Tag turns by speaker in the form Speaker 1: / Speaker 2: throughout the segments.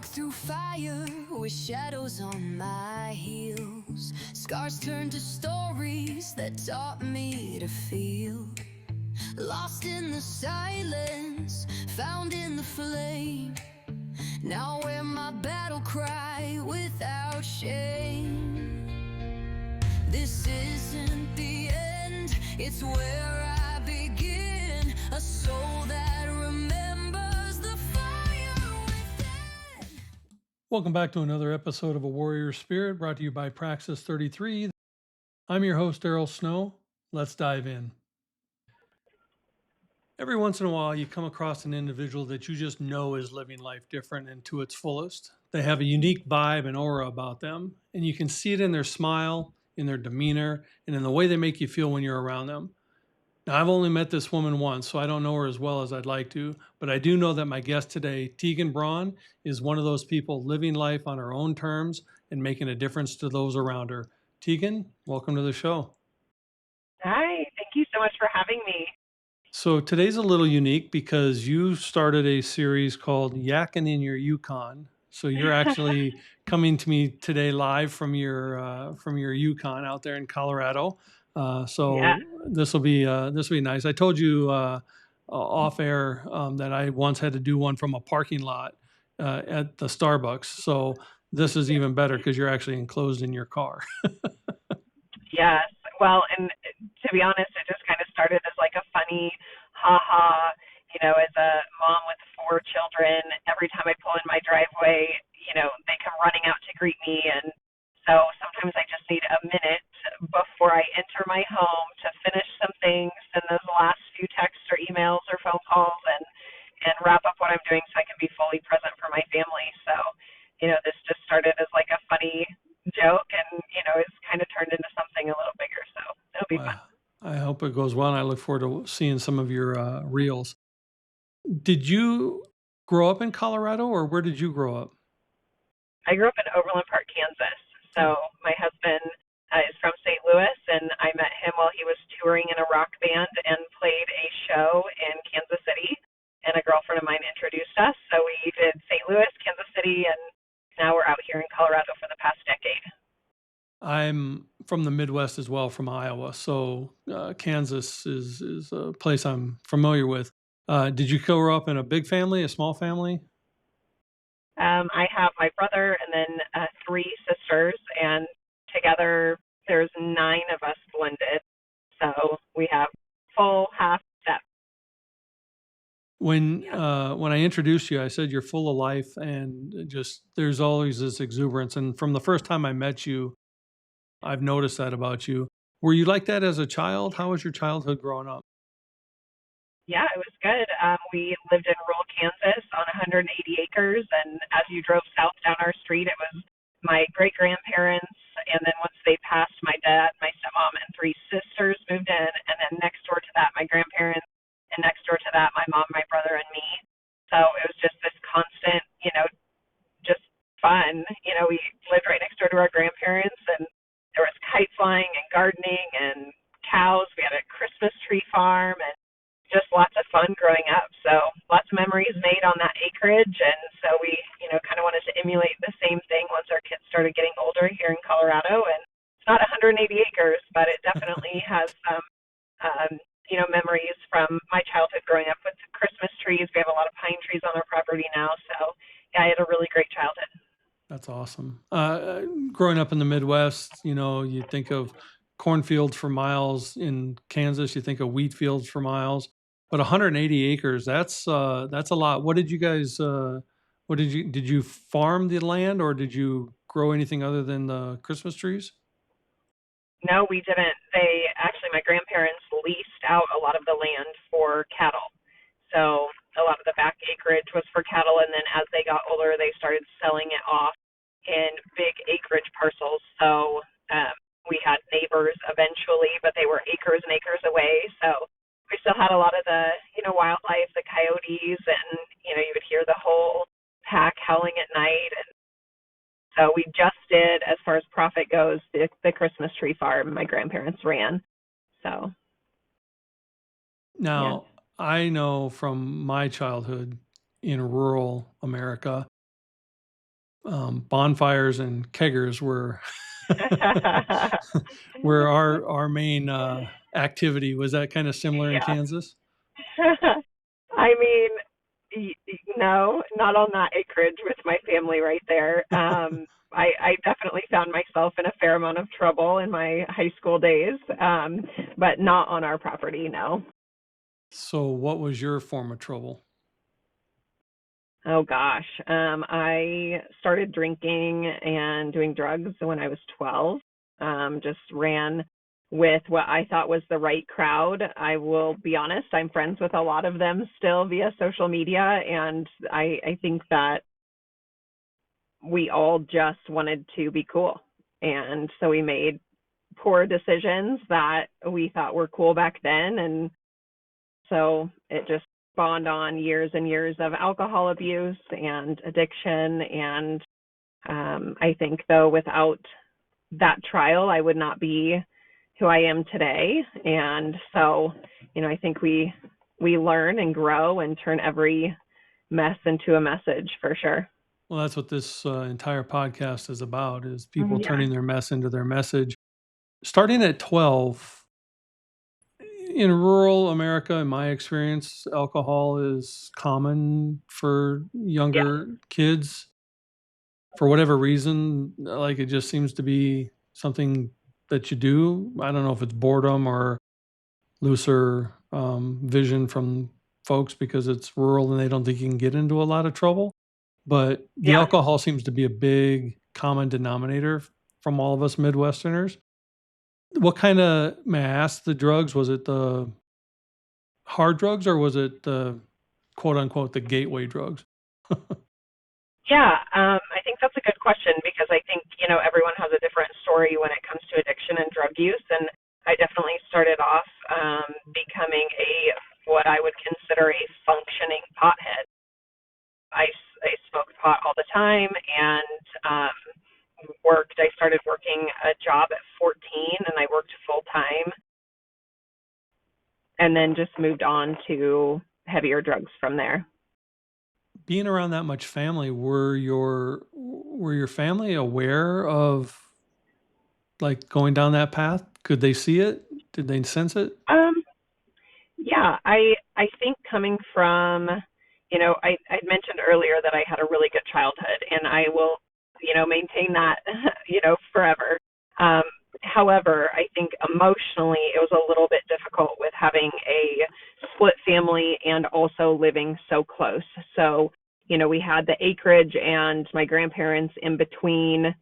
Speaker 1: through fire with shadows on my heels. Scars turn to stories that taught me to feel. Lost in the silence, found in the flame. Now wear my battle cry without shame. This isn't the end, it's where I begin. A soul that remembers the fire within. Welcome back to another episode of A Warrior Spirit, brought to you by Praxis 33. I'm your host, Daryl Snow. Let's dive in. Every once in a while, you come across an individual that you just know is living life different and to its fullest. They have a unique vibe and aura about them, and you can see it in their smile, in their demeanor, and in the way they make you feel when you're around them. Now, I've only met this woman once, so I don't know her as well as I'd like to, but I do know that my guest today, Teegan Braun, is one of those people living life on her own terms and making a difference to those around her. Tegan, welcome to the show.
Speaker 2: Hi, thank you so much for having me.
Speaker 1: So today's a little unique because you started a series called Yakkin' in Your Yukon. So you're actually coming to me today live from your Yukon out there in Colorado.
Speaker 2: Yeah.
Speaker 1: So this will be nice. I told you off air that I once had to do one from a parking lot at the Starbucks. So this is even better because you're actually enclosed in your car.
Speaker 2: Yes. Well, and to be honest, it just kind of started as like a funny, haha, as a mom with four children, every time I pull in my driveway, they come running out to greet me. And so sometimes I just need a minute before I enter my home to finish some things, send those last few texts or emails or phone calls, and wrap up what I'm doing so I can be fully present for my family. So, this just started as like a funny joke, and it's kind of turned into something a little bigger, so it'll be fun.
Speaker 1: Well, I hope it goes well, and I look forward to seeing some of your reels. Did you grow up in Colorado, or where did you grow up?
Speaker 2: I grew up in Overland Park, Kansas.
Speaker 1: Oh,
Speaker 2: So my husband is from St. Louis, and I met him while he was touring in a rock band and played a show in Kansas City. And a girlfriend of mine introduced us, so we did St. Louis, Kansas City, and now we're out here in Colorado for the past decade.
Speaker 1: I'm from the Midwest as well, from Iowa. So Kansas is a place I'm familiar with. Did you grow up in a big family, a small family?
Speaker 2: I have my brother and then three sisters, and together there's nine of us blended. So we have full half step.
Speaker 1: When I introduced you, I said you're full of life and just there's always this exuberance. And from the first time I met you, I've noticed that about you. Were you like that as a child? How was your childhood growing up?
Speaker 2: Yeah, it was good. We lived in rural Kansas on 180 acres, and as you drove south down our street, it was my great grandparents, and then once they passed, my dad, my stepmom, and three sisters moved in, and then next door to that, my grandparents, and next door to that, my mom, my brother, and me. So it was just this constant, just fun. We lived right next door to our grandparents, and there was kite flying and gardening and cows. We had a Christmas tree farm, and just lots of fun growing up. So lots of memories made on that acreage, and so we, kind of wanted to emulate the same thing once our kids started getting older here in Colorado. And it's not 180 acres, but it definitely has some, memories from my childhood growing up with Christmas trees. We have a lot of pine trees on our property now, so yeah, I had a really great childhood.
Speaker 1: That's awesome. Growing up in the Midwest, you think of cornfields for miles. In Kansas, you think of wheat fields for miles. But 180 acres, that's a lot. Did you farm the land or did you grow anything other than the Christmas trees?
Speaker 2: No, we didn't. They actually, my grandparents leased out a lot of the land for cattle. So a lot of the back acreage was for cattle, and then as they got older, they started selling it off in big acreage parcels. So we had neighbors eventually, but they were acres and acres away. So we still had a lot of the, wildlife, the coyotes, and you would hear the whole pack howling at night. And so we just did, as far as profit goes, the Christmas tree farm my grandparents ran. So yeah.
Speaker 1: Now, I know from my childhood in rural America,
Speaker 3: bonfires and keggers were were our main activity. Was that kind of similar in
Speaker 2: Yeah.
Speaker 3: Kansas?
Speaker 2: I mean, no, not on that acreage with my family right there. I definitely found myself in a fair amount of trouble in my high school days, but not on our property, no.
Speaker 3: So, what was your form of trouble?
Speaker 2: Oh gosh. I started drinking and doing drugs when I was 12. Just ran with what I thought was the right crowd. I will be honest, I'm friends with a lot of them still via social media, and I think that we all just wanted to be cool. And so we made poor decisions that we thought were cool back then. And so it just spawned on years and years of alcohol abuse and addiction. And I think, though, without that trial, I would not be who I am today. And so, I think we learn and grow and turn every mess into a message for sure.
Speaker 3: Well, that's what this entire podcast is about: is people
Speaker 2: Yeah.
Speaker 3: turning their mess into their message. Starting at 12, in rural America, in my experience, alcohol is common for
Speaker 2: Yeah.
Speaker 3: younger kids for whatever reason. Like, it just seems to be something that you do. I don't know if it's boredom or looser vision from folks because it's rural and they don't think you can get into a lot of trouble. But the
Speaker 2: Yeah.
Speaker 3: alcohol seems to be a big common denominator from all of us Midwesterners. What kind of, may I ask, the drugs? Was it the hard drugs or was it the quote unquote the gateway drugs?
Speaker 2: Yeah, I think that's a good question because I think, everyone has a different story when it comes to addiction and drug use. And I definitely started off becoming what I would consider a functioning pothead. I smoked pot all the time and I started working a job at 14 and I worked full time and then just moved on to heavier drugs from there.
Speaker 3: Being around that much family, were your family aware of like going down that path? Could they see it? Did they sense it?
Speaker 2: Um, Yeah, I think coming from, I mentioned earlier that I had a really good childhood, and I will, maintain that, forever. Um, However, I think emotionally it was a little bit difficult with having a split family and also living so close. So, we had the acreage and my grandparents in between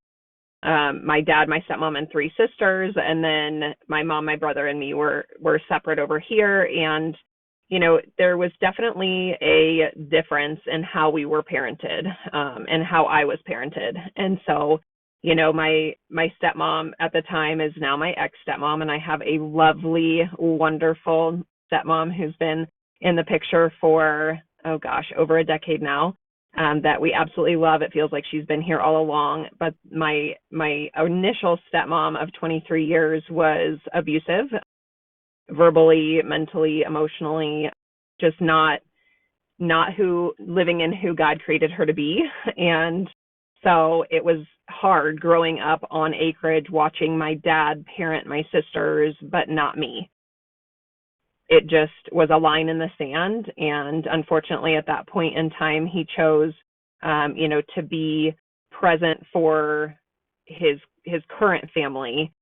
Speaker 2: my dad, my stepmom, and three sisters, and then my mom, my brother, and me were separate over here. And there was definitely a difference in how we were parented, and how I was parented. And so, my stepmom at the time is now my ex stepmom, and I have a lovely, wonderful stepmom who's been in the picture for over a decade now, that we absolutely love. It feels like she's been here all along. But my initial stepmom of 23 years was abusive, verbally, mentally, emotionally, just not who living in who God created her to be. And so it was hard growing up on acreage, watching my dad parent my sisters, but not me. It just was a line in the sand. And unfortunately, at that point in time, he chose, to be present for his current family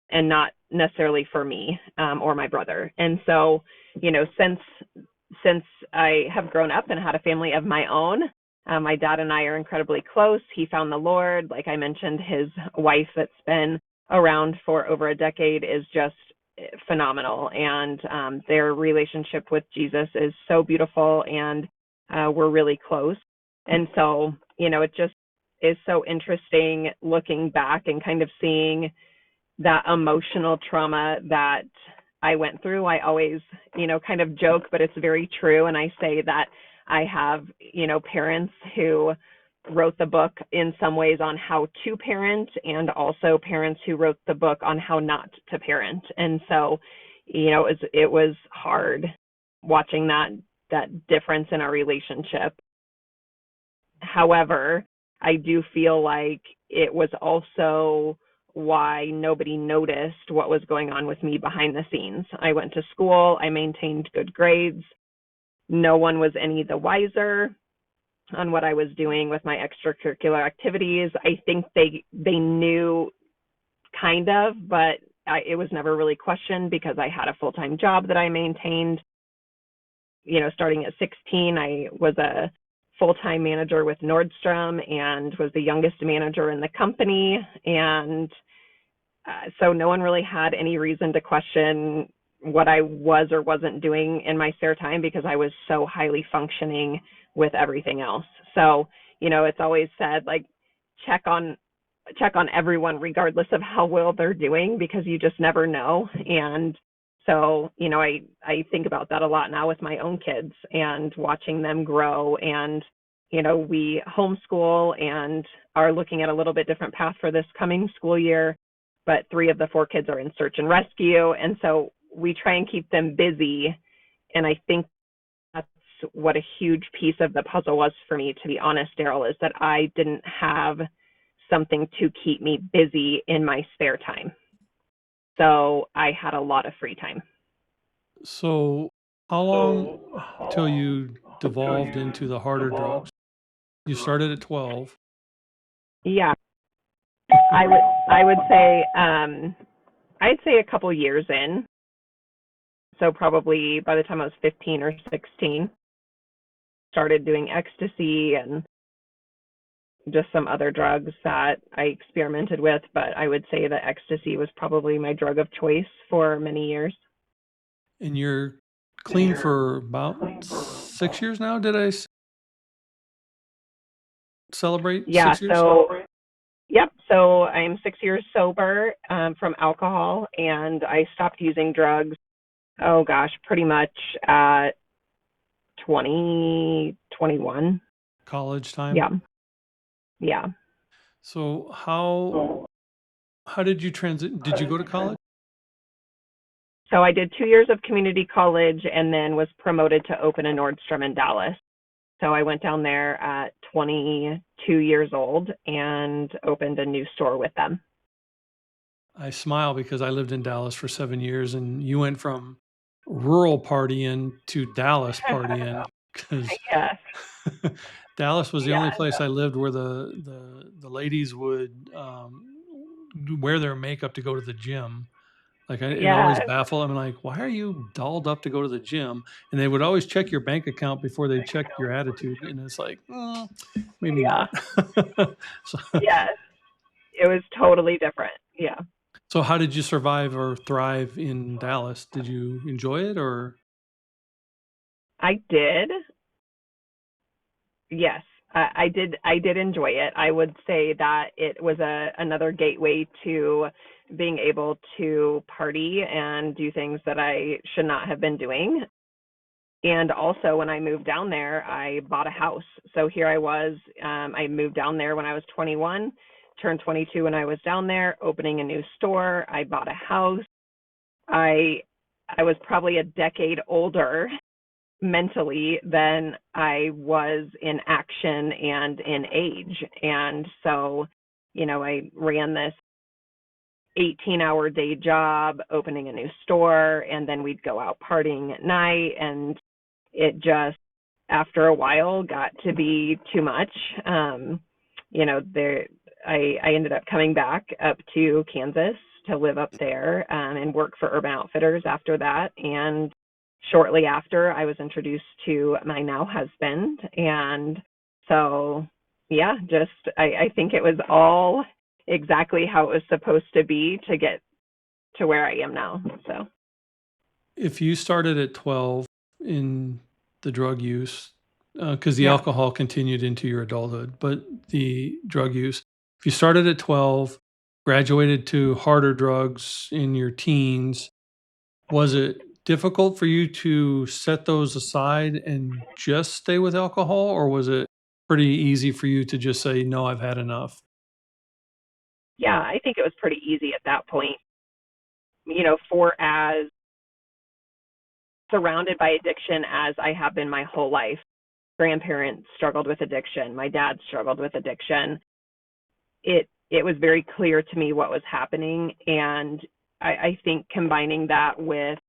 Speaker 2: and not necessarily for me, or my brother. And so, since I have grown up and had a family of my own, my dad and I are incredibly close. He found the Lord. Like I mentioned, his wife that's been around for over a decade is just phenomenal. And their relationship with Jesus is so beautiful, and we're really close. And so, it just is so interesting looking back and kind of seeing that emotional trauma that I went through. I always, kind of joke, but it's very true. And I say that I have, parents who wrote the book in some ways on how to parent, and also parents who wrote the book on how not to parent. And so, it was hard watching that difference in our relationship. However, I do feel like it was also why nobody noticed what was going on with me behind the scenes. I went to school, I maintained good grades. No one was any the wiser on what I was doing with my extracurricular activities. I think they knew kind of, but it was never really questioned because I had a full-time job that I maintained. Starting at 16, I was a full-time manager with Nordstrom and was the youngest manager in the company. And so no one really had any reason to question what I was or wasn't doing in my spare time because I was so highly functioning with everything else. So, it's always said, like, check on everyone regardless of how well they're doing, because you just never know. And so, I think about that a lot now with my own kids and watching them grow. And, we homeschool and are looking at a little bit different path for this coming school year, but 3 of the 4 kids are in search and rescue. And so we try and keep them busy. And I think that's what a huge piece of the puzzle was for me, to be honest, Daryl, is that I didn't have something to keep me busy in my spare time. So I had a lot of free time.
Speaker 3: So how long till you devolved into the harder drugs? You started at 12.
Speaker 2: Yeah, I would say I'd say a couple years in. So probably by the time I was 15 or 16, started doing ecstasy and just some other drugs that I experimented with, but I would say that ecstasy was probably my drug of choice for many years.
Speaker 3: And you're clean for about 6 years now, did I celebrate
Speaker 2: Yeah,
Speaker 3: 6 years?
Speaker 2: Yep. So I'm 6 years sober from alcohol, and I stopped using drugs, oh gosh, pretty much at 2021.
Speaker 3: College time?
Speaker 2: Yeah. Yeah.
Speaker 3: So how did you transit? Did you go to college?
Speaker 2: So I did 2 years of community college and then was promoted to open a Nordstrom in Dallas. So I went down there at 22 years old and opened a new store with them.
Speaker 3: I smile because I lived in Dallas for 7 years, and you went from rural partying to Dallas partying, because
Speaker 2: Yes.
Speaker 3: Dallas was the only
Speaker 2: Yeah.
Speaker 3: place I lived where the ladies would wear their makeup to go to the gym. Like, it always
Speaker 2: Yes.
Speaker 3: baffled. I'm like, why are you dolled up to go to the gym? And they would always check your bank account before they checked your attitude. And it's like, maybe
Speaker 2: Yeah.
Speaker 3: not. so,
Speaker 2: Yes. It was totally different. Yeah.
Speaker 3: so how did you survive or thrive in Dallas? Did you enjoy it, or?
Speaker 2: I did. Yes. I did. I did enjoy it. I would say that it was another gateway to being able to party and do things that I should not have been doing. And also, when I moved down there, I bought a house. So here I was. I moved down there when I was 21, turned 22 when I was down there, opening a new store. I bought a house. I was probably a decade older mentally than I was in action and in age. And so, I ran this 18-hour day job, opening a new store, and then we'd go out partying at night. And it just, after a while, got to be too much. I ended up coming back up to Kansas to live up there and work for Urban Outfitters after that. And shortly after, I was introduced to my now husband. And so, yeah, I think it was all exactly how it was supposed to be to get to where I am now. So,
Speaker 3: If you started at 12 in the drug use, because the
Speaker 2: yeah.
Speaker 3: alcohol continued into your adulthood, but the drug use, if you started at 12, graduated to harder drugs in your teens, was it difficult for you to set those aside and just stay with alcohol, or was it pretty easy for you to just say, no, I've had enough?
Speaker 2: Yeah, I think it was pretty easy at that point. For as surrounded by addiction as I have been my whole life, grandparents struggled with addiction. My dad struggled with addiction. It was very clear to me what was happening. And I think combining that with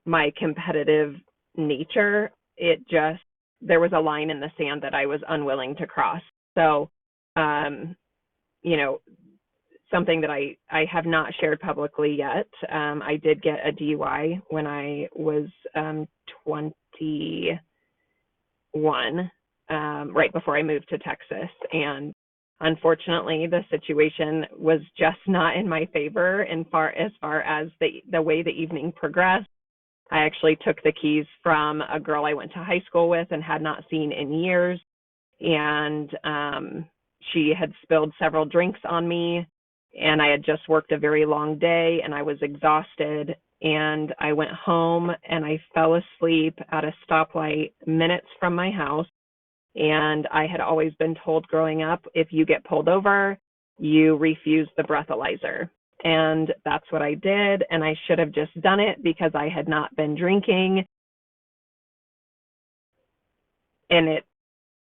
Speaker 2: my competitive nature, there was a line in the sand that I was unwilling to cross. So, something that I have not shared publicly yet. I did get a DUI when I was 21, right before I moved to Texas. And unfortunately, the situation was just not in my favor as far as the way the evening progressed. I actually took the keys from a girl I went to high school with and had not seen in years. And she had spilled several drinks on me. And I had just worked a very long day and I was exhausted. And I went home and I fell asleep at a stoplight minutes from my house. And I had always been told growing up, if you get pulled over, you refuse the breathalyzer. And that's what I did. And I should have just done it because I had not been drinking. And it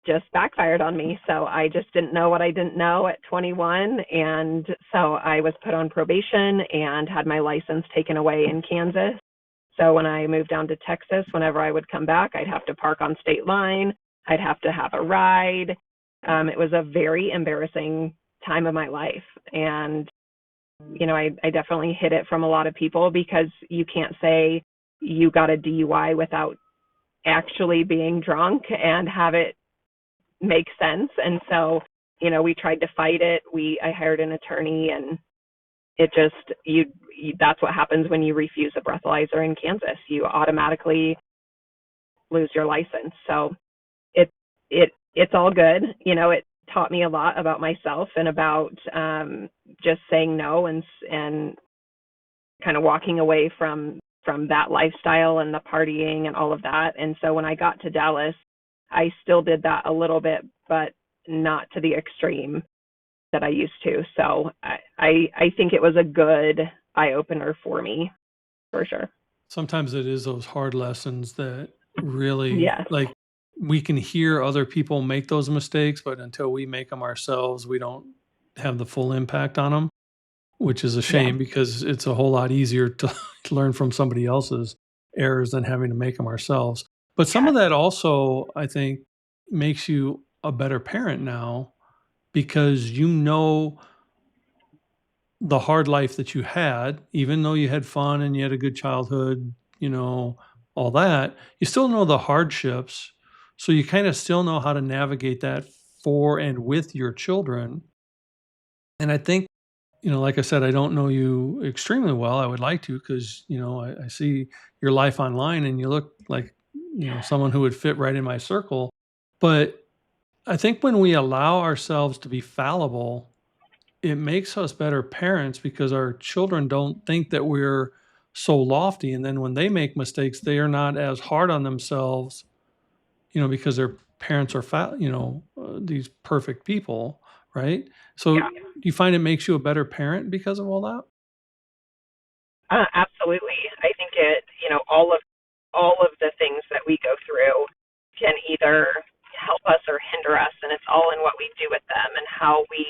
Speaker 2: just backfired on me. So I just didn't know what I didn't know at 21. And so I was put on probation and had my license taken away in Kansas. So when I moved down to Texas, whenever I would come back, I'd have to park on state line. I'd have to have a ride. It was a very embarrassing time of my life. And, I definitely hid it from a lot of people because you can't say you got a DUI without actually being drunk and have it make sense. And so, we tried to fight it. I hired an attorney, and it just, that's what happens when you refuse a breathalyzer in Kansas. You automatically lose your license. So it's all good. It taught me a lot about myself and about just saying no and kind of walking away from that lifestyle and the partying and all of that. And so when I got to Dallas, I still did that a little bit, but not to the extreme that I used to. So I think it was a good eye-opener for me, for sure.
Speaker 3: Sometimes it is those hard lessons that really,
Speaker 2: Yes.
Speaker 3: like, we can hear other people make those mistakes, but until we make them ourselves, we don't have the full impact on them, which is a shame because it's a whole lot easier to learn from somebody else's errors than having to make them ourselves. But some of that also, I think, makes you a better parent now because the hard life that you had, even though you had fun and you had a good childhood, all that, you still know the hardships. So you kind of still know how to navigate that for and with your children. And I think, like I said, I don't know you extremely well. I would like to because, I see your life online and you look like, someone who would fit right in my circle. But I think when we allow ourselves to be fallible, it makes us better parents because our children don't think that we're so lofty. And then when they make mistakes, they are not as hard on themselves, because their parents are these perfect people, right? So do you find it makes you a better parent because of all that?
Speaker 2: Absolutely. I think all of the things that we go through can either help us or hinder us, and it's all in what we do with them and how we,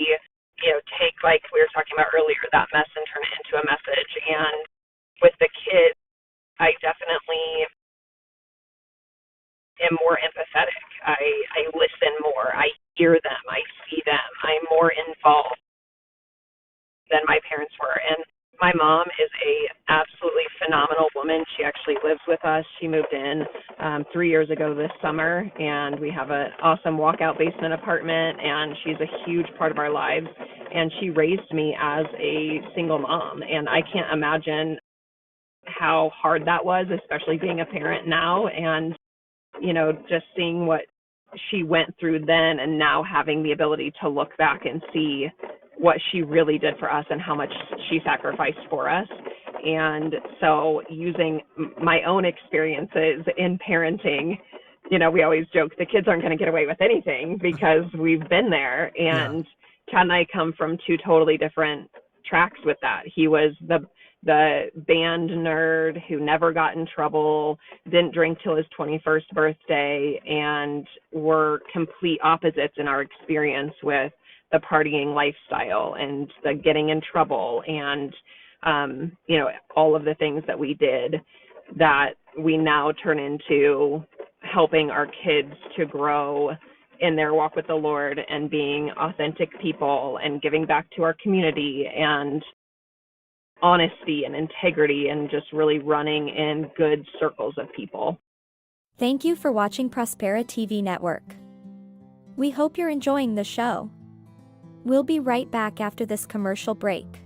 Speaker 2: take, like we were talking about earlier, that mess and turn it into a message. And with the kids, I definitely am more empathetic. I listen more. I hear them. I see them. I'm more involved than my parents were. And my mom is a absolutely phenomenal woman. She actually lives with us. She moved in 3 years ago this summer, and we have an awesome walkout basement apartment, and she's a huge part of our lives. And she raised me as a single mom, and I can't imagine how hard that was, especially being a parent now. And, just seeing what she went through then and now having the ability to look back and see what she really did for us and how much she sacrificed for us. And so using my own experiences in parenting, we always joke the kids aren't going to get away with anything because we've been there. And Chad and I come from two totally different tracks with that. He was the the band nerd who never got in trouble, didn't drink till his 21st birthday, and were complete opposites in our experience with the partying lifestyle and the getting in trouble and, all of the things that we did that we now turn into helping our kids to grow in their walk with the Lord and being authentic people and giving back to our community and honesty and integrity and just really running in good circles of people.
Speaker 4: Thank you for watching Prospera TV Network. We hope you're enjoying the show. We'll be right back after this commercial break.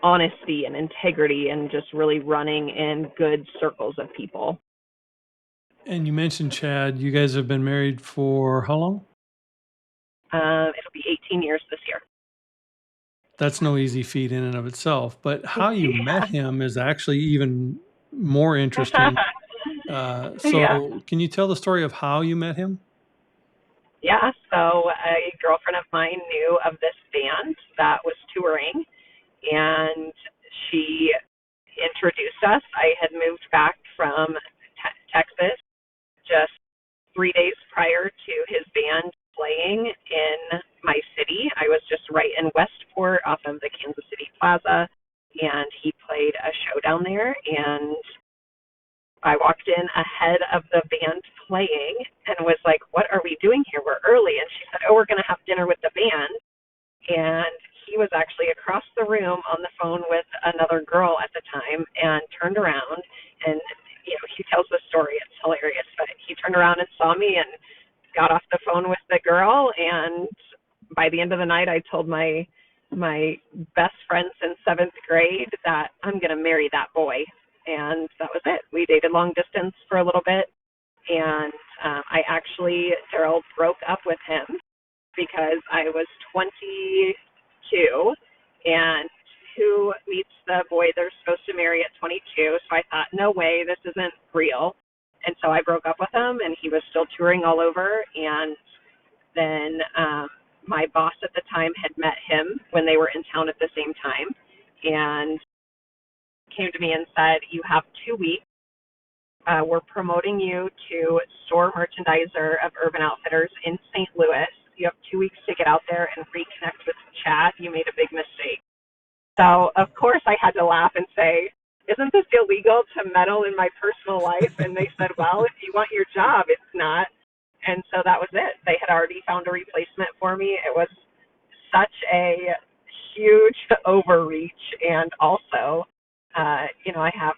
Speaker 2: Honesty and integrity and just really running in good circles of people.
Speaker 3: And you mentioned Chad. You guys have been married for how long?
Speaker 2: It'll be 18 years this year.
Speaker 3: That's no easy feat in and of itself. But how you met him is actually even more interesting. So can you tell the story of how you met him?
Speaker 2: Yeah, so a girlfriend of mine knew of this band that was touring, and she introduced us. I had moved back from Texas just 3 days prior to his band playing in my city. I was just right in Westport off of the Kansas City Plaza, and he played a show down there, and I walked in ahead of the band playing and was like, what are we doing here? We're early. And she said, oh, we're going to have dinner with the band. And he was actually across the room on the phone with another girl at the time and turned around and, he tells the story. It's hilarious. But he turned around and saw me and got off the phone with the girl. And by the end of the night, I told my best friend since 7th grade that I'm going to marry that boy. And that was it. We dated long distance for a little bit. And Daryl broke up with him because I was 22, and who meets the boy they're supposed to marry at 22? So I thought, no way, this isn't real. And so I broke up with him, and he was still touring all over. And then my boss at the time had met him when they were in town at the same time, and came to me and said, you have 2 weeks. We're promoting you to store merchandiser of Urban Outfitters in St. Louis. You have 2 weeks to get out there and reconnect with Chad. You made a big mistake. So, of course, I had to laugh and say, isn't this illegal to meddle in my personal life? And they said, well, if you want your job, it's not. And so that was it. They had already found a replacement for me. It was such a huge overreach. And also, I have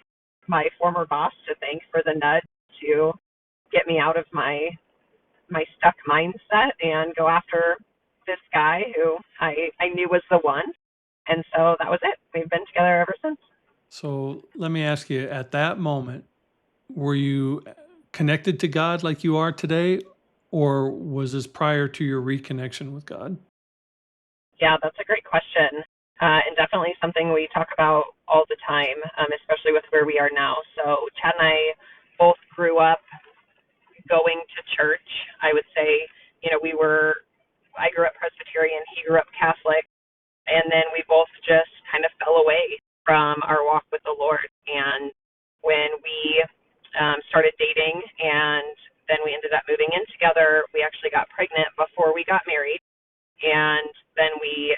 Speaker 2: my former boss to thank for the nudge to get me out of my stuck mindset and go after this guy who I knew was the one. And so that was it. We've been together ever since.
Speaker 3: So let me ask you, at that moment, were you connected to God like you are today, or was this prior to your reconnection with God?
Speaker 2: Yeah, that's a great question. And definitely something we talk about all the time, especially with where we are now. So Chad and I both grew up going to church. I would say, I grew up Presbyterian, he grew up Catholic, and then we both just kind of fell away from our walk with the Lord. And when we started dating and then we ended up moving in together, we actually got pregnant before we got married. And then we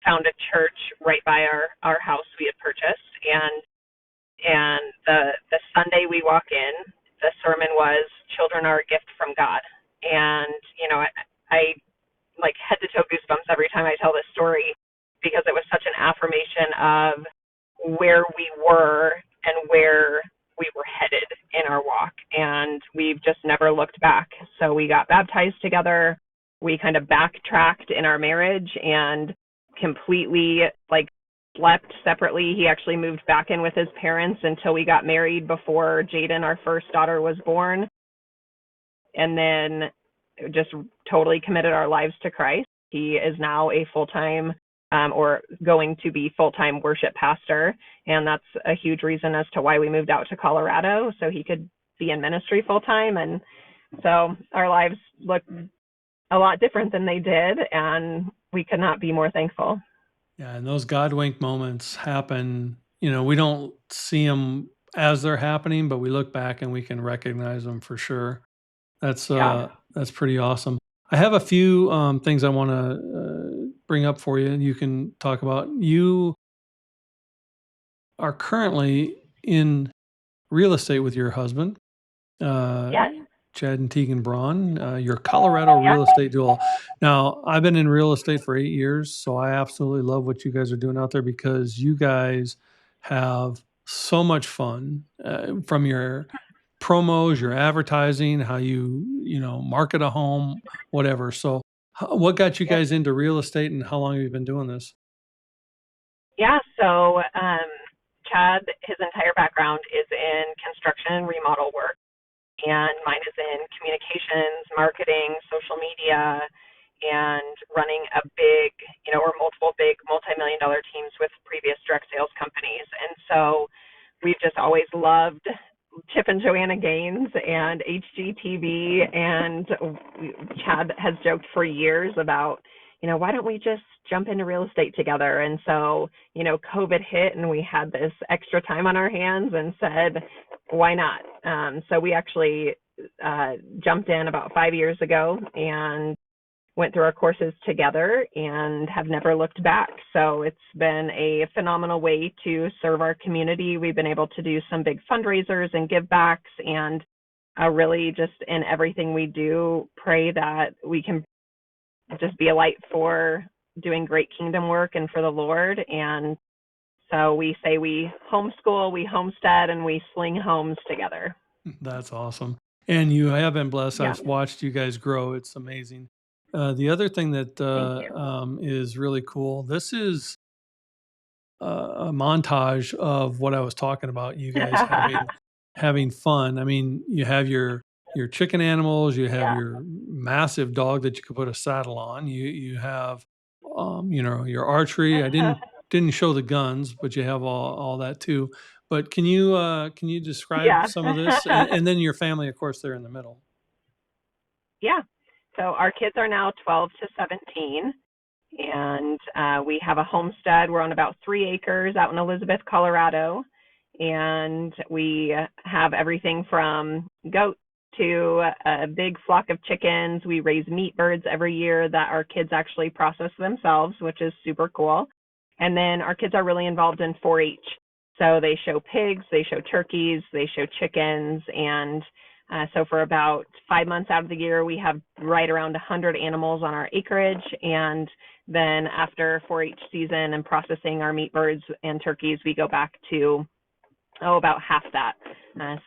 Speaker 2: found a church right by our house we had purchased. And the Sunday we walk in, the sermon was, children are a gift from God. And, I like head to toe goosebumps every time I tell this story, because it was such an affirmation of where we were and where we were headed in our walk. And we've just never looked back. So we got baptized together. We kind of backtracked in our marriage and completely slept separately. He actually moved back in with his parents until we got married before Jaden, our first daughter, was born. And then just totally committed our lives to Christ. He is now a full-time or going to be full-time worship pastor. And that's a huge reason as to why we moved out to Colorado, so he could be in ministry full-time. And so our lives look a lot different than they did, and we could not be more thankful.
Speaker 3: Yeah, and those God wink moments happen. We don't see them as they're happening, but we look back and we can recognize them for sure. That's
Speaker 2: Yeah.
Speaker 3: that's pretty awesome. I have a few things I want to bring up for you, and you can talk about. You are currently in real estate with your husband,
Speaker 2: Yes.
Speaker 3: Chad and Teegan Braun, your Colorado real estate duel. Now, I've been in real estate for 8 years, so I absolutely love what you guys are doing out there because you guys have so much fun from your promos, your advertising, how you market a home, whatever. So, what got you guys into real estate, and how long have you been doing this?
Speaker 2: Yeah. So Chad, his entire background is in construction and remodel work, and mine is in communications, marketing, social media, and running a big, or multiple big multi-million dollar teams with previous direct sales companies. And so we've just always loved Chip and Joanna Gaines and HGTV. And Chad has joked for years about, why don't we just jump into real estate together? And so, COVID hit and we had this extra time on our hands and said, why not? So we actually jumped in about 5 years ago and went through our courses together and have never looked back. So it's been a phenomenal way to serve our community. We've been able to do some big fundraisers and give backs, and really just in everything we do, pray that we can just be a light for doing great kingdom work and for the Lord. And so we say we homeschool, we homestead, and we sling homes together.
Speaker 3: That's awesome. And you have been blessed.
Speaker 2: Yeah.
Speaker 3: I've watched you guys grow. It's amazing. The other thing that is really cool, this is a montage of what I was talking about. You guys having fun. I mean, you have your chicken animals, you have your massive dog that you could put a saddle on. You have your archery. I didn't show the guns, but you have all that too. But can you describe
Speaker 2: Yeah.
Speaker 3: some of this? And then your family, of course, they're in the middle.
Speaker 2: Yeah. So our kids are now 12 to 17, and we have a homestead. We're on about 3 acres out in Elizabeth, Colorado, and we have everything from goats to a big flock of chickens. We raise meat birds every year that our kids actually process themselves, which is super cool. And then our kids are really involved in 4-H. So they show pigs, they show turkeys, they show chickens, and so for about 5 months out of the year, we have right around 100 animals on our acreage. And then after 4-H season and processing our meat birds and turkeys, we go back to, about half that.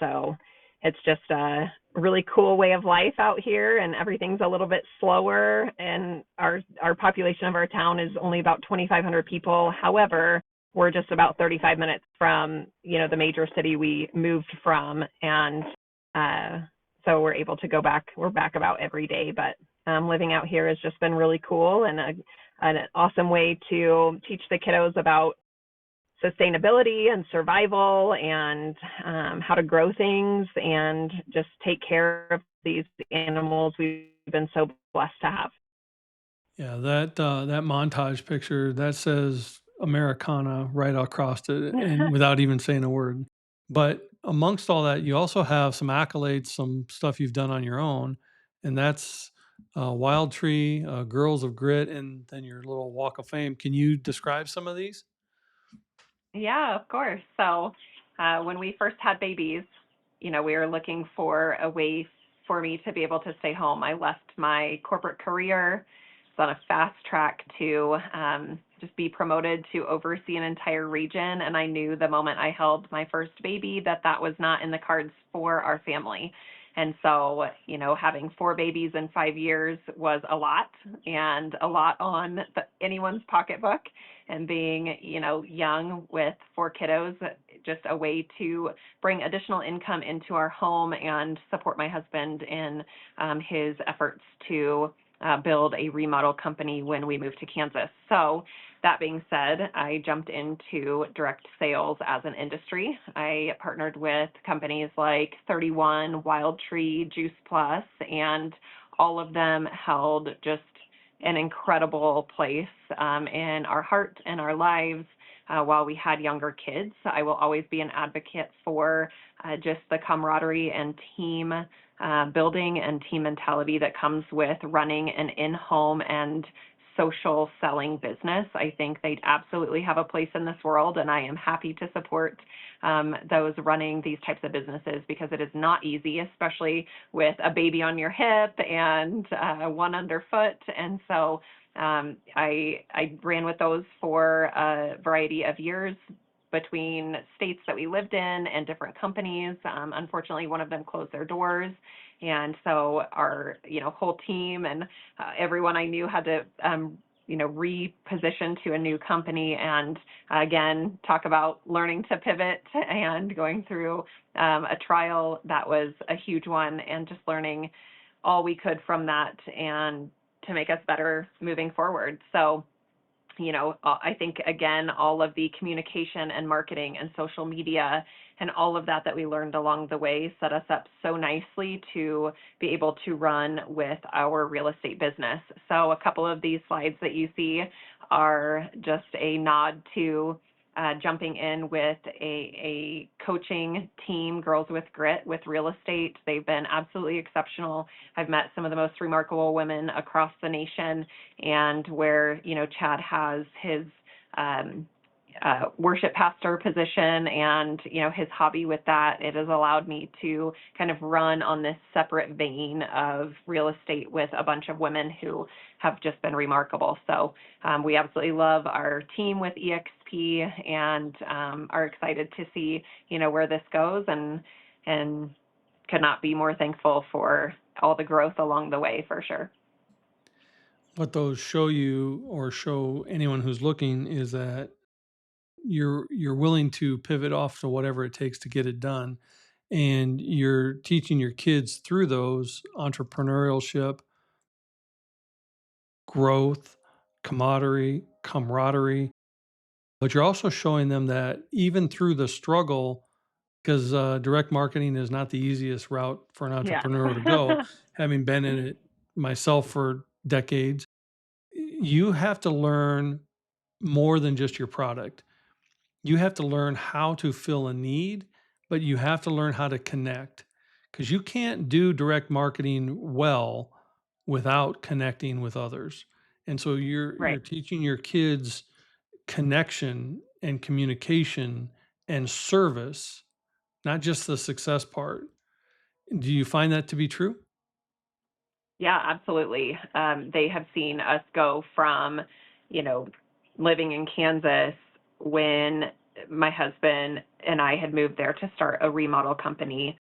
Speaker 2: So it's just a really cool way of life out here, and everything's a little bit slower. And our population of our town is only about 2,500 people. However, we're just about 35 minutes from, the major city we moved from. And so we're able to go back. We're back about every day, but living out here has just been really cool and an awesome way to teach the kiddos about sustainability and survival and how to grow things and just take care of these animals we've been so blessed to have.
Speaker 3: Yeah, that montage picture that says Americana right across it, and without even saying a word. But amongst all that, you also have some accolades, some stuff you've done on your own, and that's Wild Tree, Girls of Grit, and then your little Walk of Fame. Can you describe some of these?
Speaker 5: Yeah, of course. So when we first had babies, we were looking for a way for me to be able to stay home. I left my corporate career, was on a fast track to just be promoted to oversee an entire region. And I knew the moment I held my first baby that was not in the cards for our family. And so, having 4 babies in 5 years was a lot, and a lot on anyone's pocketbook. and being, young with 4 kiddos, just a way to bring additional income into our home and support my husband in his efforts to build a remodel company when we moved to Kansas. So that being said, I jumped into direct sales as an industry. I partnered with companies like 31, Wild Tree, Juice Plus, and all of them held just an incredible place in our heart and our lives while we had younger kids. I will always be an advocate for just the camaraderie and team building and team mentality that comes with running an in-home and social selling business. I think they'd absolutely have a place in this world, and I am happy to support those running these types of businesses, because it is not easy, especially with a baby on your hip and one underfoot. And so I ran with those for a variety of years between states that we lived in and different companies. Unfortunately, one of them closed their doors. And so our, whole team and everyone I knew had to, reposition to a new company. And again, talk about learning to pivot and going through a trial that was a huge one, and just learning all we could from that and to make us better moving forward. So, I think, again, all of the communication and marketing and social media and all of that we learned along the way set us up so nicely to be able to run with our real estate business. So a couple of these slides that you see are just a nod to jumping in with a coaching team, Girls with Grit, with real estate. They've been absolutely exceptional. I've met some of the most remarkable women across the nation, and where, Chad has his worship pastor position and, his hobby with that, it has allowed me to kind of run on this separate vein of real estate with a bunch of women who have just been remarkable. So we absolutely love our team with EXP, and are excited to see, where this goes, and could not be more thankful for all the growth along the way, for sure.
Speaker 3: What those show you, or show anyone who's looking, is that you're willing to pivot off to whatever it takes to get it done, and you're teaching your kids through those entrepreneurship, growth, camaraderie, but you're also showing them that even through the struggle, because direct marketing is not the easiest route for an
Speaker 5: Yeah.
Speaker 3: entrepreneur to go, having been in it myself for decades, you have to learn more than just your product. You have to learn how to fill a need, but you have to learn how to connect, because you can't do direct marketing well without connecting with others. And so you're
Speaker 5: Right.
Speaker 3: teaching your kids connection and communication and service, not just the success part. Do you find that to be true?
Speaker 5: Yeah, absolutely. They have seen us go from, living in Kansas when my husband and I had moved there to start a remodel company.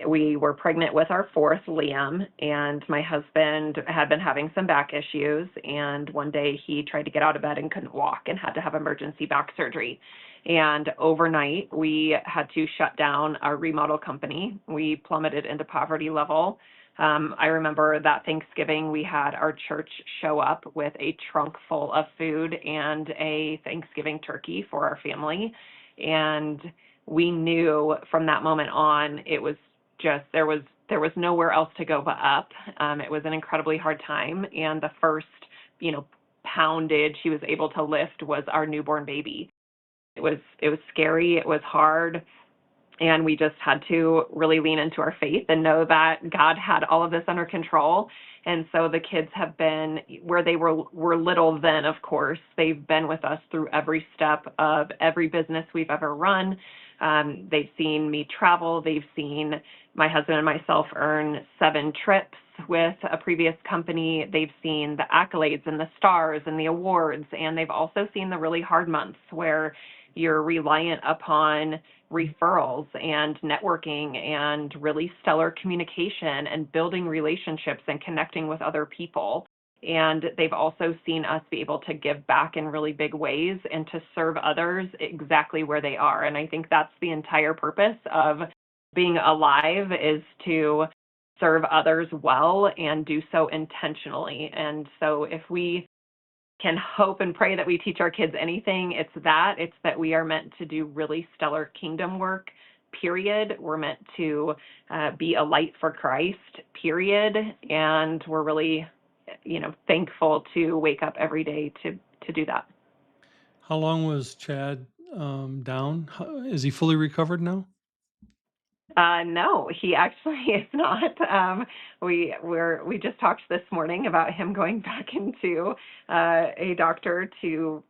Speaker 5: We were pregnant with our 4th, Liam, and my husband had been having some back issues. And one day he tried to get out of bed and couldn't walk and had to have emergency back surgery. And overnight, we had to shut down our remodel company. We plummeted into poverty level. I remember that Thanksgiving, we had our church show up with a trunk full of food and a Thanksgiving turkey for our family. And we knew from that moment on, it was just, there was nowhere else to go but up. It was an incredibly hard time. And the first, poundage she was able to lift was our newborn baby. It was scary. It was hard. And we just had to really lean into our faith and know that God had all of this under control. And so the kids have been, where they were little then, of course, they've been with us through every step of every business we've ever run. They've seen me travel. They've seen my husband and myself earn 7 trips with a previous company. They've seen the accolades and the stars and the awards. And they've also seen the really hard months where you're reliant upon referrals and networking and really stellar communication and building relationships and connecting with other people. And they've also seen us be able to give back in really big ways and to serve others exactly where they are. And I think that's the entire purpose of being alive, is to serve others well and do so intentionally. And so if we can hope and pray that we teach our kids anything, it's that we are meant to do really stellar kingdom work, period. We're meant to be a light for Christ, period. And we're really, thankful to wake up every day to do that.
Speaker 3: How long was Chad down? Is he fully recovered now?
Speaker 5: No, he actually is not. We just talked this morning about him going back into a doctor to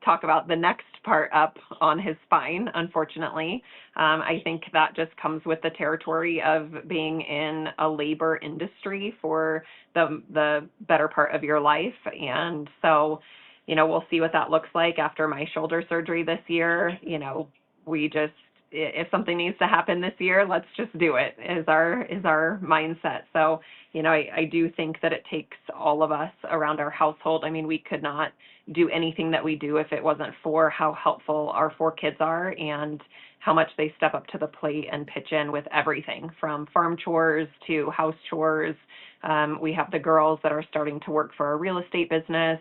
Speaker 5: talk about the next part up on his spine. Unfortunately, I think that just comes with the territory of being in a labor industry for the better part of your life, and so, we'll see what that looks like after my shoulder surgery this year. We just, if something needs to happen this year, let's just do it, is our mindset. So, I do think that it takes all of us around our household. I mean, we could not do anything that we do if it wasn't for how helpful our 4 kids are and how much they step up to the plate and pitch in with everything from farm chores to house chores. We have the girls that are starting to work for our real estate business.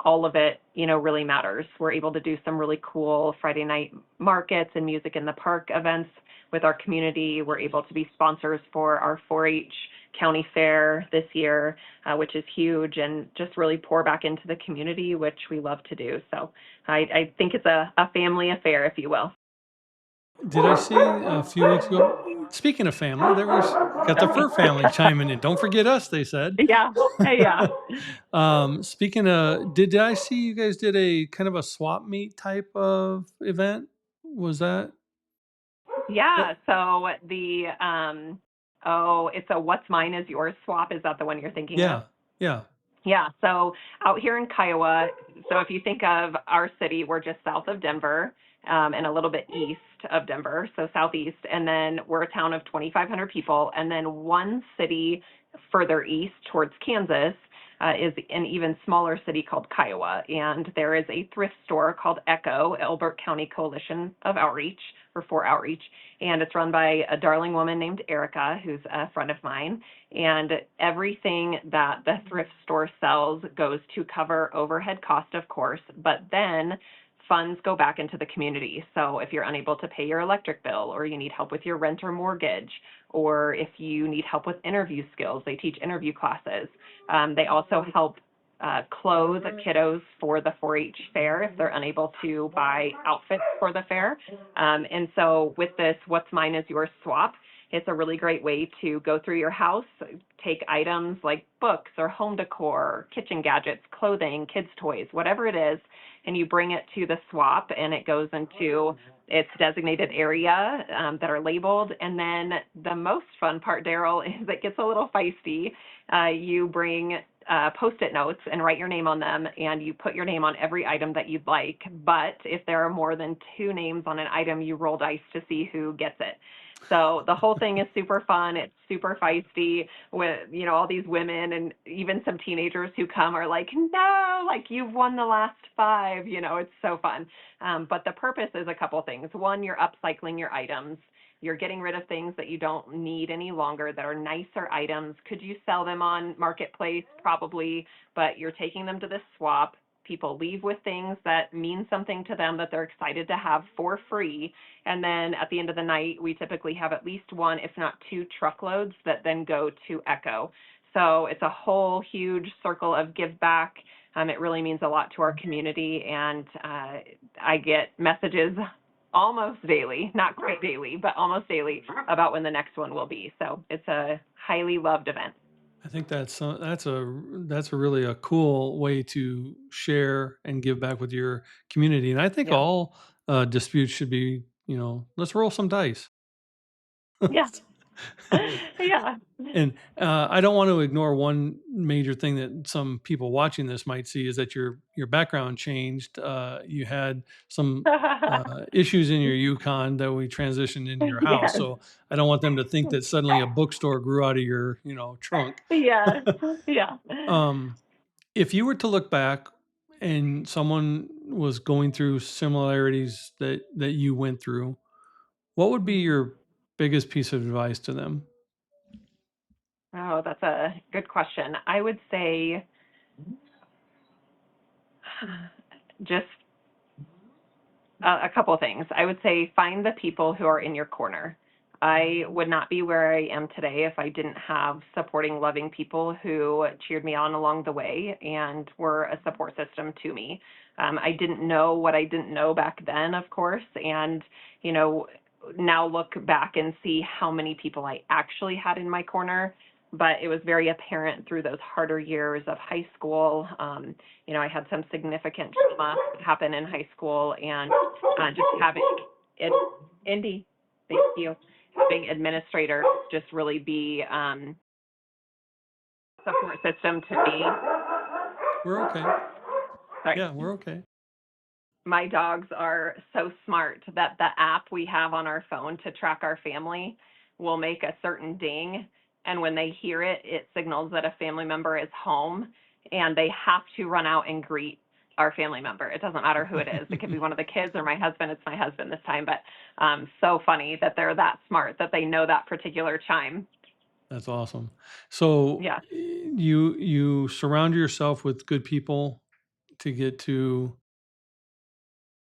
Speaker 5: All of it, really matters. We're able to do some really cool Friday night markets and music in the park events with our community. We're able to be sponsors for our 4-H county fair this year, which is huge, and just really pour back into the community, which we love to do. So I think it's a family affair, if you will.
Speaker 3: Did I see a few weeks ago? Speaking of family, there was got the Fur family chiming in. Don't forget us, they said.
Speaker 5: Yeah, yeah.
Speaker 3: Speaking of, did I see you guys did a kind of a swap meet type of event? Was that?
Speaker 5: Yeah, so it's a what's mine is yours swap. Is that the one you're thinking of?
Speaker 3: Yeah.
Speaker 5: Yeah, so out here in Kiowa, so if you think of our city, we're just south of Denver, and a little bit east of Denver, so southeast, and then we're a town of 2,500 people, and then one city further east towards Kansas is an even smaller city called Kiowa, and there is a thrift store called Echo, Elbert County Coalition of Outreach, or for Outreach, and it's run by a darling woman named Erica, who's a friend of mine, and everything that the thrift store sells goes to cover overhead cost, of course, but then funds go back into the community. So if you're unable to pay your electric bill, or you need help with your rent or mortgage, or if you need help with interview skills, they teach interview classes. They also help clothe kiddos for the 4-H fair if they're unable to buy outfits for the fair. And so with this What's Mine is Yours swap, it's a really great way to go through your house, take items like books or home decor, kitchen gadgets, clothing, kids' toys, whatever it is, and you bring it to the swap, and it goes into its designated area that are labeled. And then the most fun part, Daryl, is it gets a little feisty. You bring Post-it notes and write your name on them, and you put your name on every item that you'd like. But if there are more than 2 names on an item, you roll dice to see who gets it. So the whole thing is super fun. It's super feisty with, all these women and even some teenagers who come are like, no, like you've won the last 5, it's so fun. But the purpose is a couple things. One, you're upcycling your items. You're getting rid of things that you don't need any longer that are nicer items. Could you sell them on Marketplace? Probably, but you're taking them to this swap. People leave with things that mean something to them that they're excited to have for free. And then at the end of the night, we typically have at least 1, if not 2 truckloads that then go to Echo. So it's a whole huge circle of give back. It really means a lot to our community. And I get messages almost daily, not quite daily, but almost daily about when the next one will be. So it's a highly loved event.
Speaker 3: I think that's a really a cool way to share and give back with your community. And I think
Speaker 5: Yeah.
Speaker 3: all disputes should be, let's roll some dice.
Speaker 5: Yeah. Yeah.
Speaker 3: And I don't want to ignore one major thing that some people watching this might see is that your background changed. You had some issues in your Yukon that we transitioned into your house.
Speaker 5: Yes.
Speaker 3: So I don't want them to think that suddenly a bookstore grew out of your, trunk.
Speaker 5: Yes. Yeah.
Speaker 3: If you were to look back and someone was going through similarities that you went through, what would be
Speaker 5: Mhm.
Speaker 3: your biggest piece of advice to them?
Speaker 5: Oh, that's a good question. I would say just a couple of things. I would say find the people who are in your corner. I would not be where I am today if I didn't have supporting, loving people who cheered me on along the way and were a support system to me. I didn't know what I didn't know back then, of course, and you know, now look back and see how many people I actually had in my corner. But it was very apparent through those harder years of high school. I had some significant trauma happen in high school, and just having it, Indy, thank you, having administrators just really be support system to me.
Speaker 3: We're okay.
Speaker 5: Sorry.
Speaker 3: Yeah, we're okay.
Speaker 5: My dogs are so smart that the app we have on our phone to track our family will make a certain ding. And when they hear it, it signals that a family member is home and they have to run out and greet our family member. It doesn't matter who it is. It could be one of the kids or my husband. It's my husband this time, but so funny that they're that smart that they know that particular chime.
Speaker 3: That's awesome. So
Speaker 5: Yeah.
Speaker 3: you surround yourself with good people to get to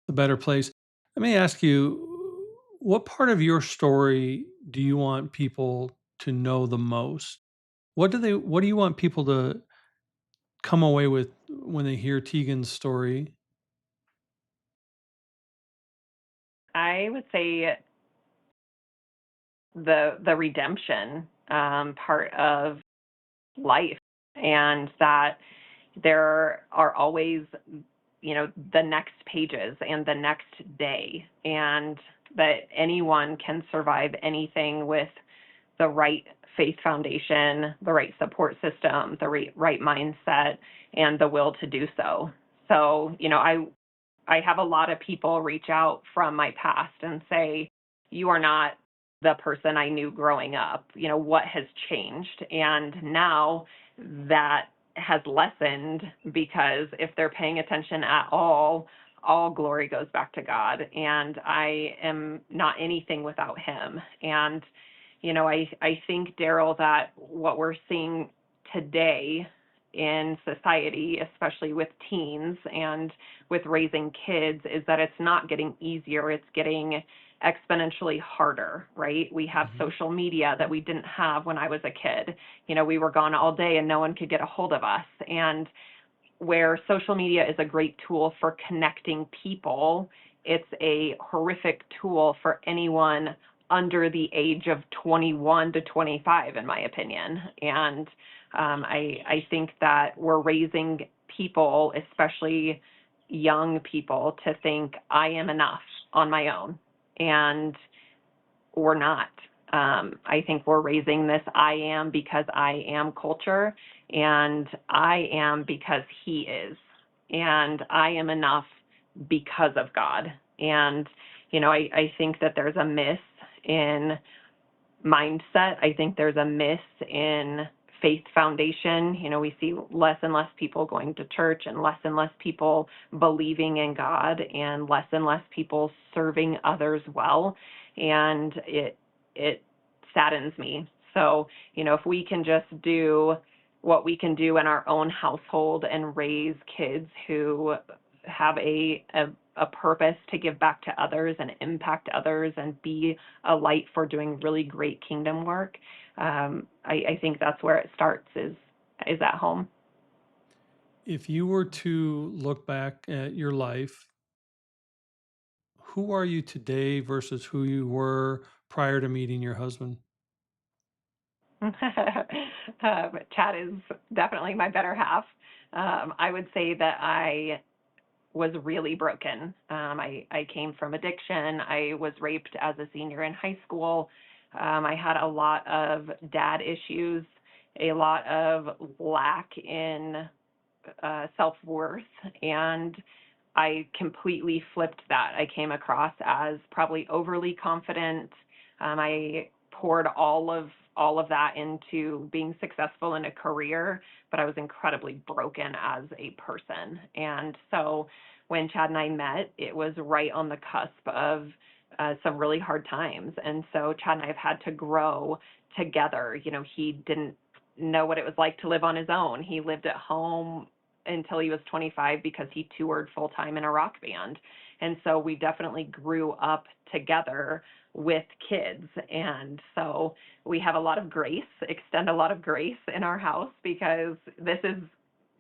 Speaker 3: a better place. Let me ask you, what part of your story do you want people to know the most? What do you want people to come away with when they hear Tegan's story?
Speaker 5: I would say the redemption part of life, and that there are always, the next pages and the next day, and that anyone can survive anything with the right faith foundation, the right support system, the right mindset, and the will to do so. So, I have a lot of people reach out from my past and say, you are not the person I knew growing up. What has changed? And now that has lessened, because if they're paying attention at all glory goes back to God. And I am not anything without Him. And, I think, Daryl, that what we're seeing today in society, especially with teens and with raising kids, is that it's not getting easier, it's getting exponentially harder, right? We have
Speaker 3: Mhm.
Speaker 5: social media that we didn't have when I was a kid. We were gone all day and no one could get a hold of us. And where social media is a great tool for connecting people, it's a horrific tool for anyone under the age of 21 to 25, in my opinion. And I think that we're raising people, especially young people, to think I am enough on my own. And we're not. I think we're raising this I am because I am culture, and I am because He is, and I am enough because of God. And, I think that there's a miss in mindset. I think there's a miss in faith foundation. We see less and less people going to church, and less people believing in God, and less people serving others well. And it saddens me. So, if we can just do what we can do in our own household and raise kids who have a purpose to give back to others and impact others and be a light for doing really great kingdom work, I think that's where it starts, is at home.
Speaker 3: If you were to look back at your life, who are you today versus who you were prior to meeting your husband?
Speaker 5: Chad is definitely my better half. I would say that I was really broken. I came from addiction. I was raped as a senior in high school. I had a lot of dad issues, a lot of lack in self-worth, and I completely flipped that. I came across as probably overly confident. I poured all of that into being successful in a career, but I was incredibly broken as a person. And so when Chad and I met, it was right on the cusp of some really hard times. And so Chad and I have had to grow together. You know, he didn't know what it was like to live on his own. He lived at home until he was 25 because he toured full time in a rock band. And so we definitely grew up together with kids. And so we have a lot of grace, extend a lot of grace in our house, because this is,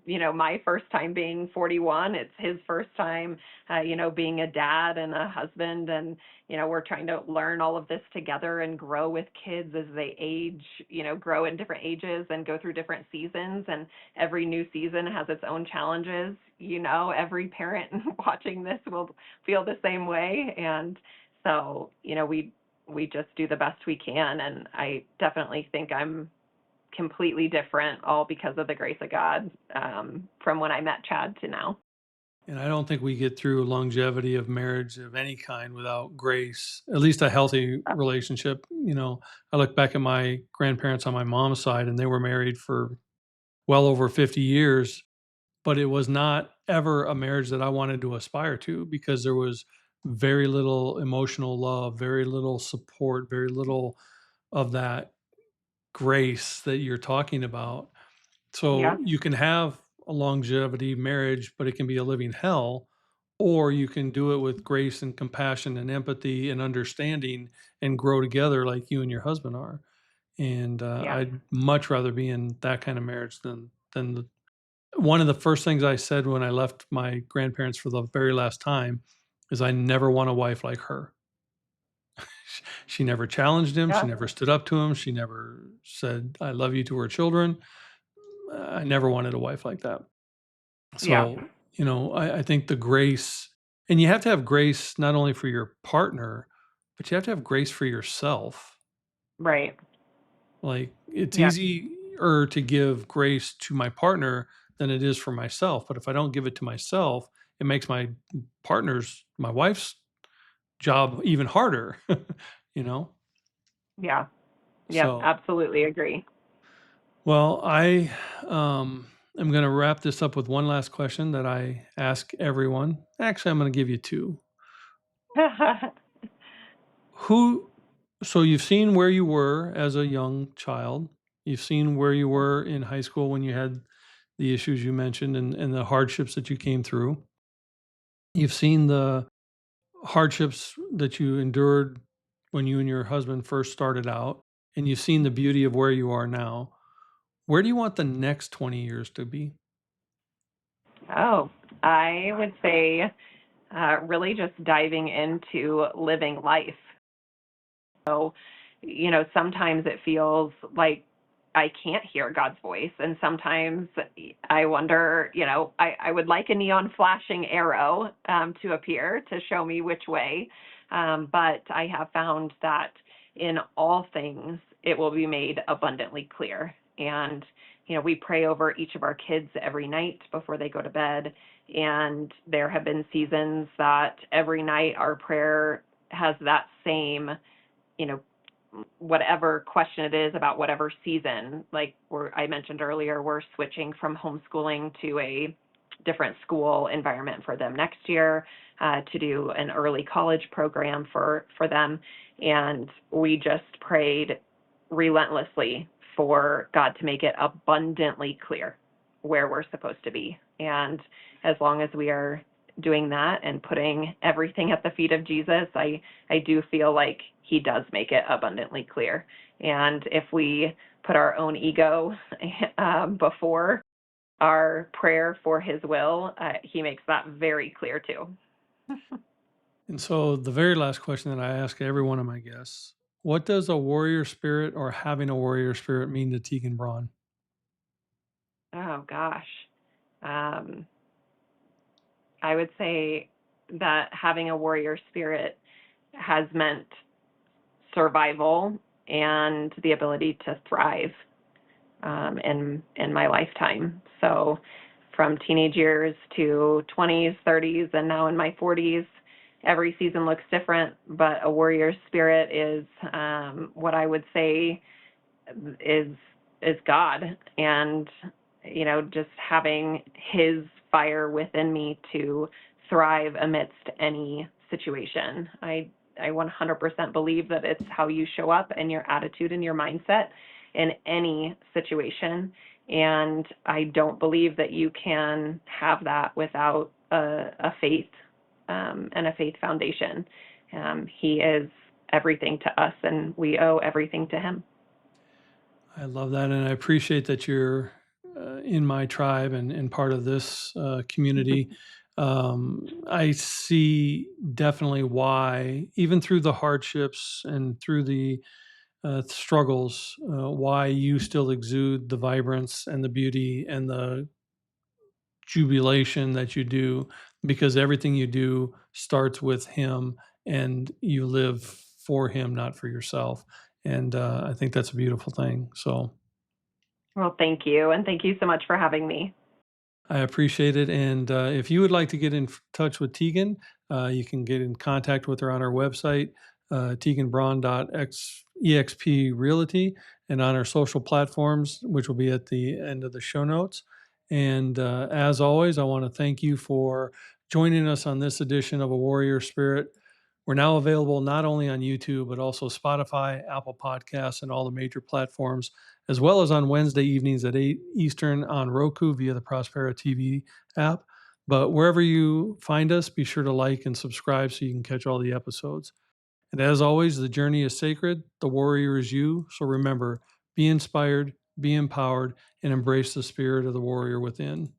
Speaker 5: you know, my first time being 41. It's his first time, you know, being a dad and a husband. And, you know, we're trying to learn all of this together and grow with kids as they age, you know, grow in different ages and go through different seasons. And every new season has its own challenges. You know, every parent watching this will feel the same way. And so, you know, we just do the best we can. And I definitely think I'm completely different, all because of the grace of God, from when I met Chad to now.
Speaker 3: And I don't think we get through longevity of marriage of any kind without grace, at least a healthy relationship. You know, I look back at my grandparents on my mom's side, and they were married for well over 50 years, but it was not ever a marriage that I wanted to aspire to, because there was very little emotional love, very little support, very little of that grace that you're talking about. So
Speaker 5: Yeah.
Speaker 3: you can have a longevity marriage, but it can be a living hell, or you can do it with grace and compassion and empathy and understanding and grow together like you and your husband are. And
Speaker 5: Yeah.
Speaker 3: I'd much rather be in that kind of marriage than the one of the first things I said when I left my grandparents for the very last time is I never want a wife like her. She never challenged him. She
Speaker 5: Yeah.
Speaker 3: never stood up to him. She never said, I love you to her children. I never wanted a wife like that.
Speaker 5: Yeah.
Speaker 3: So, you know, I think the grace, and you have to have grace not only for your partner, but you have to have grace for yourself.
Speaker 5: Right.
Speaker 3: Like, it's
Speaker 5: Yeah.
Speaker 3: easier to give grace to my partner than it is for myself. But if I don't give it to myself, it makes my wife's job even harder, you know?
Speaker 5: Yeah. Yep.
Speaker 3: So,
Speaker 5: Absolutely agree.
Speaker 3: well, I am going to wrap this up with one last question that I ask everyone. Actually, I'm going to give you two. Who, so you've seen where you were as a young child. You've seen where you were in high school when you had the issues you mentioned and the hardships that you came through. You've seen the hardships that you endured when you and your husband first started out, and you've seen the beauty of where you are now. Where do you want the next 20 years to be?
Speaker 5: Oh, I would say really just diving into living life. So, you know, sometimes it feels like I can't hear God's voice. And sometimes I wonder, you know, I would like a neon flashing arrow to appear to show me which way. But I have found that in all things, it will be made abundantly clear. And, you know, we pray over each of our kids every night before they go to bed. And there have been seasons that every night our prayer has that same, you know, whatever question it is about whatever season. Like I mentioned earlier, we're switching from homeschooling to a different school environment for them next year, to do an early college program for them. And we just prayed relentlessly for God to make it abundantly clear where we're supposed to be. And as long as we are doing that and putting everything at the feet of Jesus, I do feel like he does make it abundantly clear. And if we put our own ego before our prayer for his will, he makes that very clear too.
Speaker 3: And so, the very last question that I ask every one of my guests: what does a warrior spirit or having a warrior spirit mean to Tegan Braun?
Speaker 5: Oh gosh. Um, I would say that having a warrior spirit has meant survival and the ability to thrive in my lifetime. So from teenage years to 20s, 30s, and now in my 40s, every season looks different, but a warrior spirit is what I would say is God, and just having His fire within me to thrive amidst any situation. I 100% believe that it's how you show up and your attitude and your mindset in any situation. And I don't believe that you can have that without a faith and a faith foundation. He is everything to us, and we owe everything to Him.
Speaker 3: I love that, and I appreciate that you're in my tribe and part of this community. I see definitely why, even through the hardships and through the struggles, why you still exude the vibrance and the beauty and the jubilation that you do, because everything you do starts with Him, and you live for Him, not for yourself. And I think that's a beautiful thing. So.
Speaker 5: Well, thank you. And thank you so much for having me.
Speaker 3: I appreciate it. And if you would like to get in touch with Tegan, you can get in contact with her on our website, teganbraun.exp realty, and on our social platforms, which will be at the end of the show notes. And as always, I want to thank you for joining us on this edition of A Warrior Spirit. We're now available not only on YouTube, but also Spotify, Apple Podcasts, and all the major platforms, as well as on Wednesday evenings at 8 Eastern on Roku via the Prospera TV app. But wherever you find us, be sure to like and subscribe so you can catch all the episodes. And as always, the journey is sacred. The warrior is you. So remember, be inspired, be empowered, and embrace the spirit of the warrior within.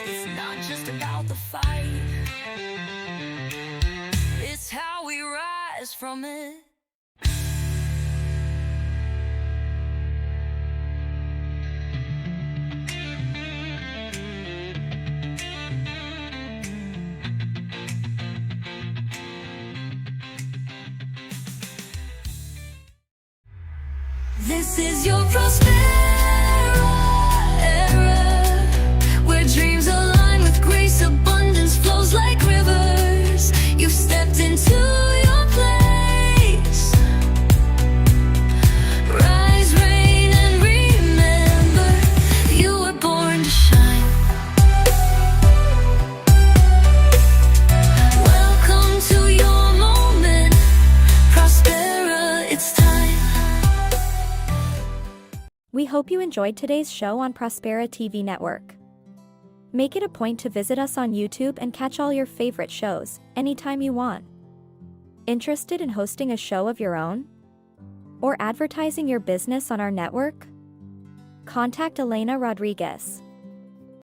Speaker 1: It's not just about the fight, it's how we rise from it. This is your Prospera era, where dreams align with grace, abundance flows like rivers. You've stepped into your place. Rise, reign, and remember, you were born to shine. Welcome to your moment, Prospera, it's time.
Speaker 4: We hope you enjoyed today's show on Prospera TV Network. Make it a point to visit us on YouTube and catch all your favorite shows anytime you want. Interested in hosting a show of your own? Or advertising your business on our network? Contact Elena Rodriguez.